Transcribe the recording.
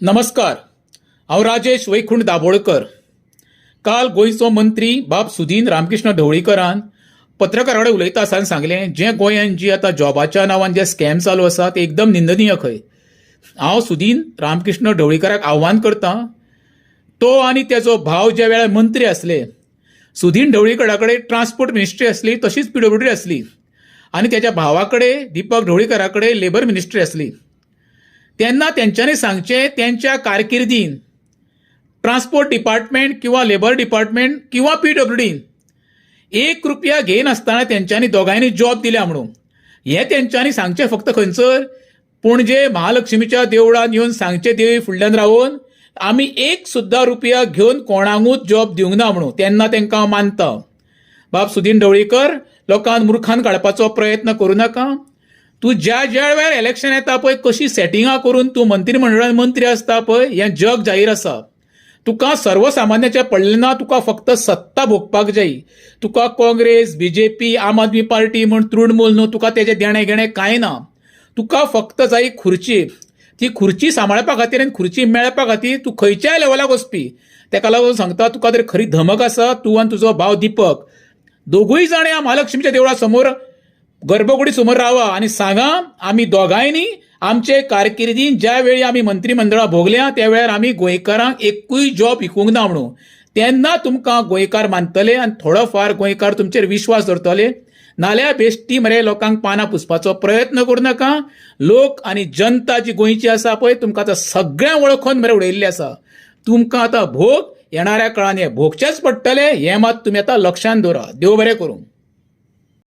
नमस्कार. हांव राजेश वैकुंठ दाबोळकर. काल गोंयचो मंत्री बाब सुदीन रामकृष्ण ढवळीकरान पत्रकारां कडेन उलयता आसतना सांगलें जे गोंयांत जी आतां जॉबाच्या नांवान जे स्कॅम चालू आसा ते एकदम निंदनीय खंय. हांव सुदीन रामकृष्ण ढवळीकराक आव्हान करतां, तो आनी तेजो भाव ज्या वेळार मंत्री आसले, सुदीन ढवळीकरा कडेन ट्रान्सपोर्ट मिनिस्ट्री आसली, तशीच PWD आसली आनी तेज्या भावा कडेन दिपक ढवळीकरा कडेन लेबर मिनिस्ट्री आसली. तेन्ना तेंच्यांनी सांगचें त्यांच्या कारकिर्दीन ट्रान्सपोर्ट डिपार्टमेंट किंवा लेबर डिपार्टमेंट किंवा PWD ₹1 घेनासतना तेंच्यांनी दोगांयनी जॉब दिल्या म्हणून. हें तेंच्यांनी सांगचें फक्त खंयसर पणजे महालक्ष्मीच्या देवळान येवन सांगचें देवी फुडल्यान रावून आमी ₹1 घेवन कोणाकूच जॉब दिवंक ना म्हणून. तेन्ना तेंकां हांव मानतां. बाब सुदीन ढवळीकर, लोकांक मुर्खान काडपाचो प्रयत्न करूं नाका. तूं ज्या वेळार इलेक्शन येता पळय, कशी सेटिंगां करून तूं मंत्रिमंडळान मंत्री आसता पळय, हें जग जाहीर आसा. तुका सर्वसामान्याचें पडलें ना. तुका फक्त सत्ता भोगपाक जाय. तुका काँग्रेस, BJP, आम आदमी पार्टी म्हण तृणमूल न्हू, तुका तेजें देणें घेणें कांय ना. तुका फक्त जाय खुर्ची. ती खुर्ची सांबाळपा खातीर आनी खुर्ची मेळपा खातीर तूं खंयच्याय लेवलाक वचपी. तेका लागून सांगता, तुका जर खरी धमक आसा, तूं आनी तुजो भाव दिपक दोगूय जाण ह्या महालक्ष्मीच्या देवळा समोर गर्भकुडी समोर रावा आनी सांगा, आमी दोगांयनी आमचे कारकिर्दीन ज्या वेळी आमी मंत्रिमंडळा भोगल्या त्या वेळार आमी गोंयकारांक एकूय जॉब विकूंक ना म्हणून. तेन्ना तुमकां गोंयकार मानतले आनी थोडो फार गोंयकार तुमचेर विश्वास दवरतले. नाल्यार बेश्टी मरे लोकांक पानां पुसपाचो प्रयत्न करूं नाका. लोक आनी जनता जी गोंयची आसा पळय, तुमकां आतां सगळ्यां वळखून मरे उडयल्लें आसा. तुमकां आतां भोग येणाऱ्या काळान हे भोगचेच पडटले. हें मात तुमी आतां लक्षांत दवरा. देव बरें करूं.